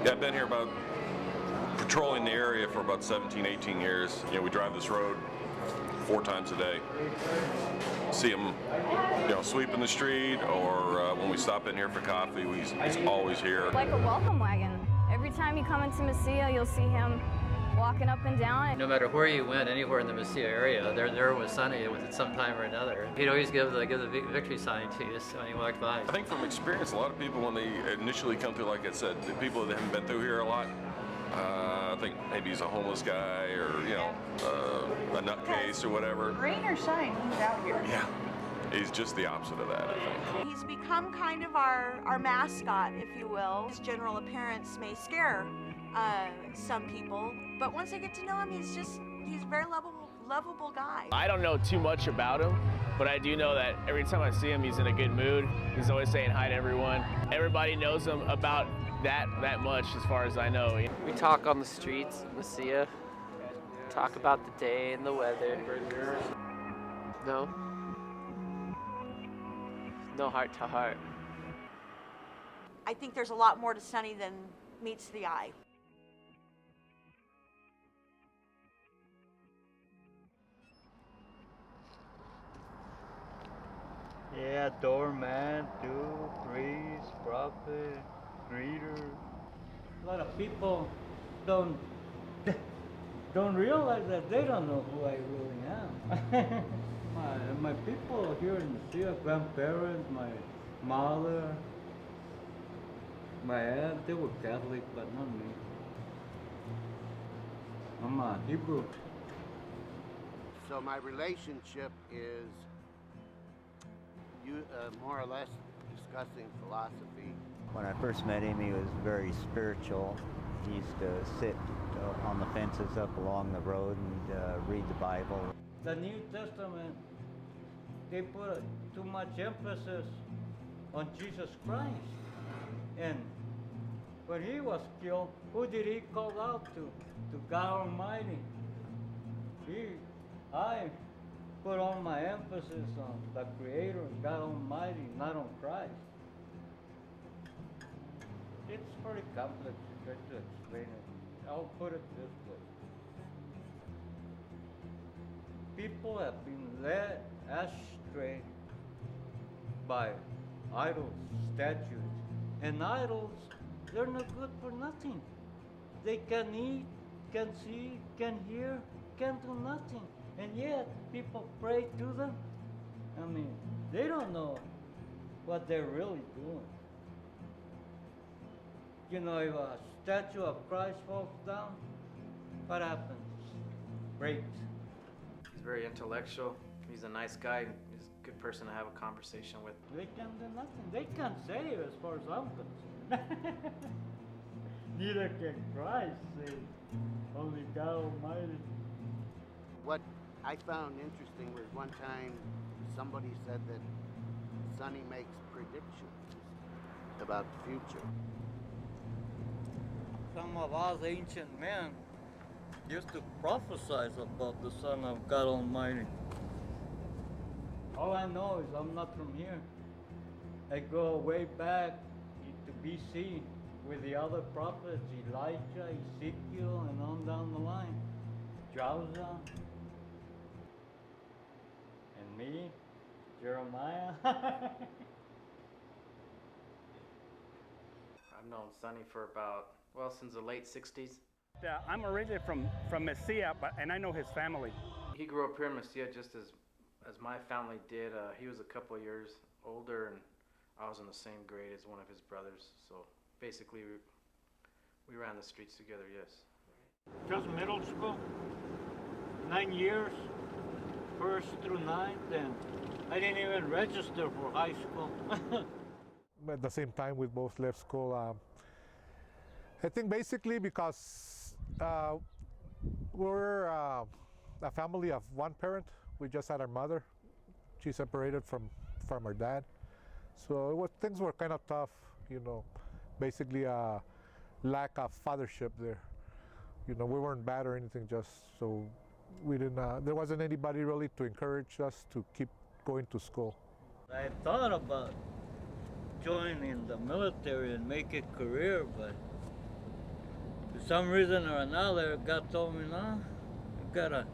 Yeah, I've been here about patrolling the area for about 17, 18 years. You know, we drive this road 4 times a day. See them, you know, sweeping the street, or when we stop in here for coffee, he's always here. Like a welcome wagon. Every time you come into Mesilla, you'll see him walking up and down. No matter where you went, anywhere in the Mesilla area, there was Sonny at some time or another. He'd always give the victory sign to you when he walked by. I think from experience, a lot of people, when they initially come through, like I said, the people that haven't been through here a lot, I think maybe he's a homeless guy, or, you know, a nutcase or whatever. Rain or shine, he's out here. Yeah, he's just the opposite of that, I think. He's become kind of our mascot, if you will. His general appearance may scare some people, but once they get to know him, he's a very lovable guy. I don't know too much about him, but I do know that every time I see him, he's in a good mood. He's always saying hi to everyone. Everybody knows him about that much, as far as I know. We talk on the streets of Mesilla, talk about the day and the weather. No. No heart to heart. I think there's a lot more to Sonny than meets the eye. Yeah, doorman, too, priest, prophet, greeter. A lot of people don't realize that they don't know who I really am. my people here in the city, grandparents, my mother, my aunt, they were Catholic, but not me. I'm a Hebrew. So my relationship is more or less discussing philosophy. When I first met him, he was very spiritual. He used to sit on the fences up along the road and read the Bible. The New Testament, they put too much emphasis on Jesus Christ. And when he was killed, who did he call out to? To God Almighty. I put all my emphasis on the Creator, God Almighty, not on Christ. It's pretty complex to try to explain it. I'll put it this way. People have been led astray by idols, statues. And idols, they're not good for nothing. They can eat, can see, can hear, can do nothing. And yet, people pray to them. I mean, they don't know what they're really doing. You know, if a statue of Christ falls down, what happens? Breaks. He's very intellectual. He's a nice guy. He's a good person to have a conversation with. They can do nothing. They can't save as far as I'm concerned. Neither can Christ save. Only God Almighty. What I found interesting was one time somebody said that Sonny makes predictions about the future. Some of us ancient men used to prophesy about the Son of God Almighty. All I know is I'm not from here. I go way back to BC with the other prophets, Elijah, Ezekiel, and on down the line. Josiah. And me, Jeremiah. I've known Sonny for since the late 60s. I'm originally from Mesilla, and I know his family. He grew up here in Mesilla just as my family did. He was a couple of years older, and I was in the same grade as one of his brothers. So basically, we ran the streets together, yes. Just middle school, 9 years, 1st through 9th, and I didn't even register for high school. At the same time, we both left school. I think basically because we're a family of one parent. We just had our mother. She separated from our dad. So things were kind of tough, you know, basically a lack of fathership there. You know, we weren't bad or anything, just so we didn't, there wasn't anybody really to encourage us to keep going to school. I thought about joining the military and make a career, but some reason or another, God told me, no, you gotta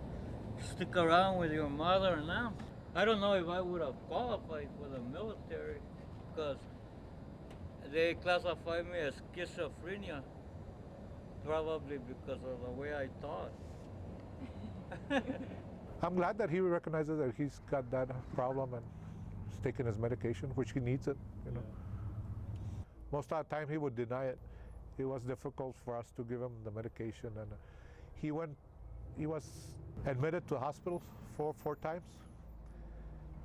stick around with your mother now. I don't know if I would have qualified for the military because they classified me as schizophrenia, probably because of the way I thought. I'm glad that he recognizes that he's got that problem and is taking his medication, which he needs it, you know. Most of the time he would deny it. It was difficult for us to give him the medication, and he was admitted to hospitals four times.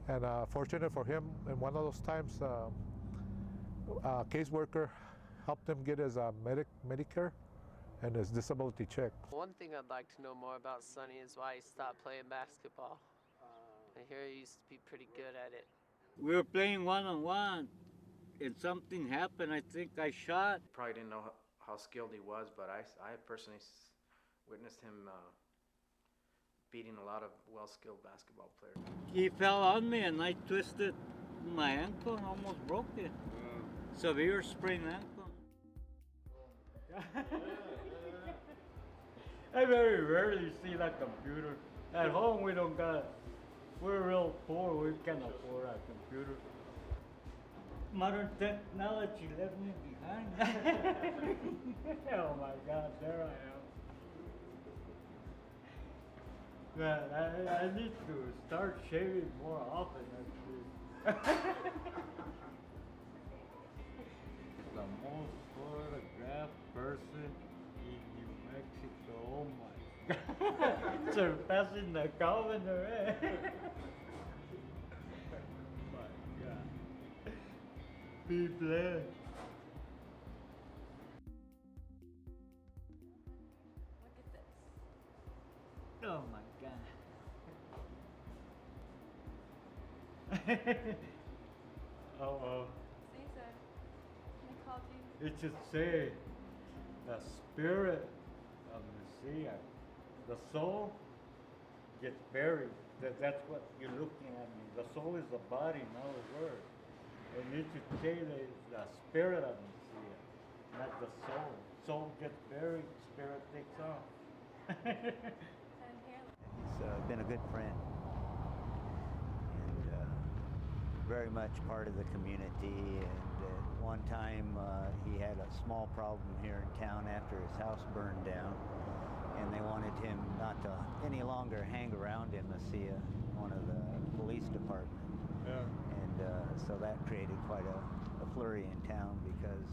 And fortunate for him, in one of those times, a caseworker helped him get his Medicare and his disability check. One thing I'd like to know more about Sonny is why he stopped playing basketball. I hear he used to be pretty good at it. We were playing one-on-one, and something happened. I think I shot. Probably didn't know how skilled he was, but I personally witnessed him beating a lot of well-skilled basketball players. He fell on me and I twisted my ankle, almost broke it. Severe sprained ankle. I very rarely see that computer. At home we don't got, we're real poor, we can't afford a computer. Modern technology left me behind. Oh my God, there I am. Man, I need to start shaving more often, actually. The most photographed person in New Mexico. Oh my God. Surpassing the governor, eh? My God. Be blessed. Look at this. Oh my God. Caesar, they called you. It should say the spirit of Mesilla. The soul gets buried. That's what you're looking at me. The soul is the body, not a word. And it should say that it's the spirit of Mesilla, not the soul. Soul gets buried, spirit takes off. He's been a good friend and very much part of the community. And at one time he had a small problem here in town after his house burned down, and they wanted him not to any longer hang around in Mesilla, one of the police department. Yeah. And so that created quite a flurry in town because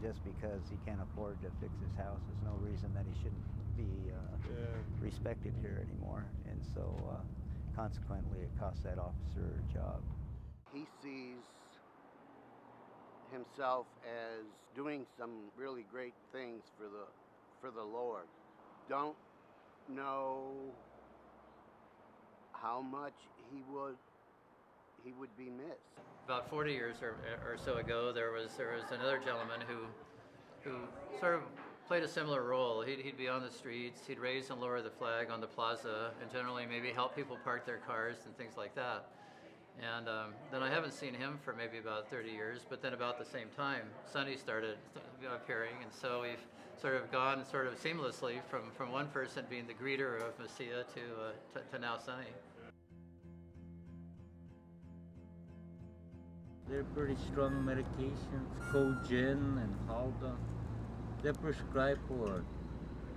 just because he can't afford to fix his house is no reason that he shouldn't be respected here anymore. And so consequently it cost that officer a job. He sees himself as doing some really great things for the Lord. Don't know how much he would be missed. About 40 years or so ago, there was another gentleman who sort of played a similar role. He'd be on the streets, he'd raise and lower the flag on the plaza, and generally maybe help people park their cars and things like that. And then I haven't seen him for maybe about 30 years, but then about the same time, Sonny started appearing, and so we've sort of gone sort of seamlessly from one person being the greeter of Mesilla to now Sonny. They're pretty strong medications, Cogen and Halda. They're prescribed for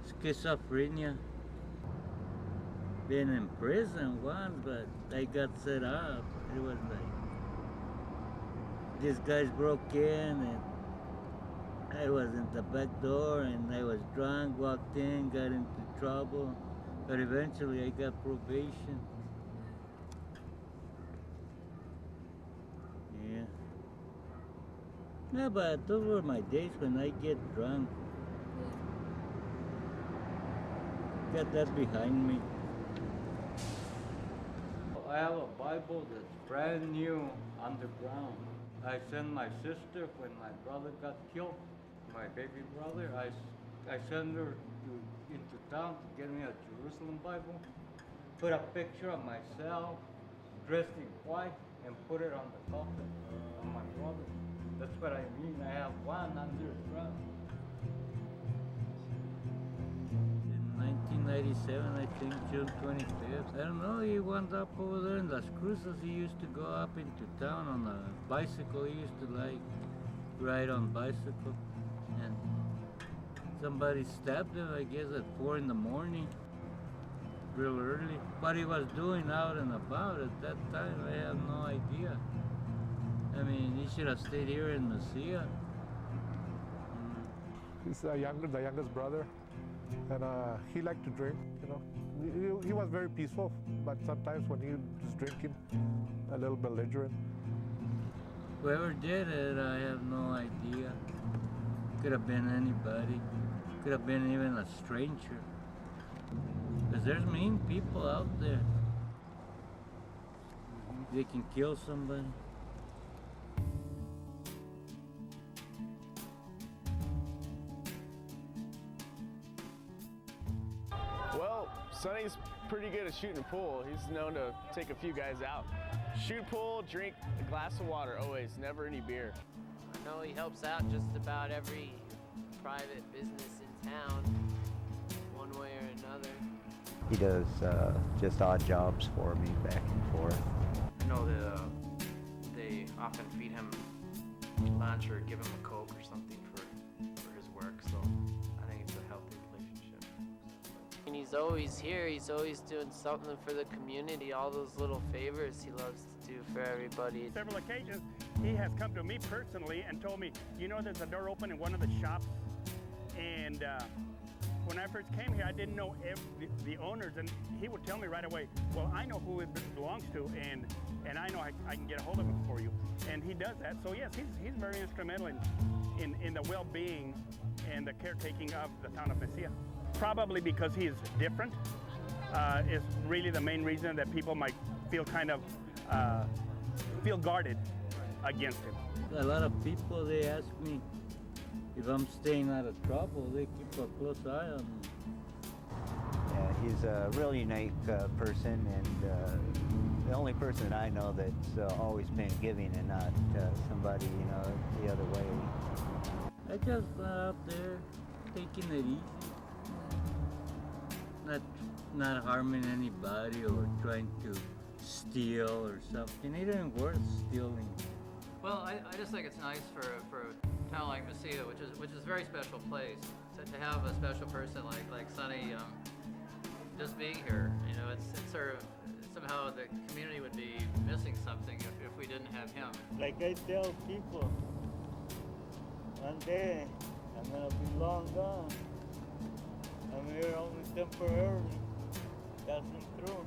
schizophrenia. Been in prison once, but I got set up. It was like, these guys broke in and I was in the back door and I was drunk, walked in, got into trouble, but eventually I got probation. Yeah. No, but those were my days when I get drunk. Got that behind me. I have a Bible that's brand new underground. I sent my sister when my brother got killed, my baby brother. I sent her into town to get me a Jerusalem Bible, put a picture of myself dressed in white, and put it on the coffin of my brother. That's what I mean. I have one underground. 1997, I think, June 25th. I don't know, he wound up over there in Las Cruces. He used to go up into town on a bicycle. He used to like ride on bicycle. And somebody stabbed him, I guess, at 4 in the morning, real early. What he was doing out and about at that time, I have no idea. I mean, he should have stayed here in Mesilla. He's the youngest brother, and he liked to drink, you know. He was very peaceful, but sometimes when he was drinking, a little belligerent. Whoever did it, I have no idea. Could have been anybody. Could have been even a stranger. Because there's mean people out there. They can kill somebody. Well, Sonny's pretty good at shooting pool. He's known to take a few guys out. Shoot pool, drink a glass of water, always, never any beer. I know he helps out just about every private business in town, one way or another. He does just odd jobs for me back and forth. I know that they often feed him lunch or give him a Coke or something for his work, so I think it's a healthy relationship. And he's always here, he's always doing something for the community, all those little favors he loves to do for everybody. Several occasions, he has come to me personally and told me, you know, there's a door open in one of the shops, and when I first came here, I didn't know the owners, and he would tell me right away, well, I know who it belongs to, and I know I can get a hold of him for you. And he does that. So yes, he's very instrumental in the well-being and the caretaking of the town of Mesilla. Probably because he is different is really the main reason that people might feel kind of feel guarded against him. A lot of people, they ask me if I'm staying out of trouble. They keep a close eye on me. Yeah, he's a really unique person, and the only person I know that's always been giving and not somebody, you know, the other way. I just out there taking it easy, not harming anybody or trying to steal or something. It ain't worth stealing. Well, I just think it's nice for a town like Mesilla, which is a very special place, to have a special person like Sonny just being here. You know, it's sort of somehow the community would be missing something if we didn't have him. Like I tell people, one day I'm gonna be long gone. I'm here only temporarily, passing through.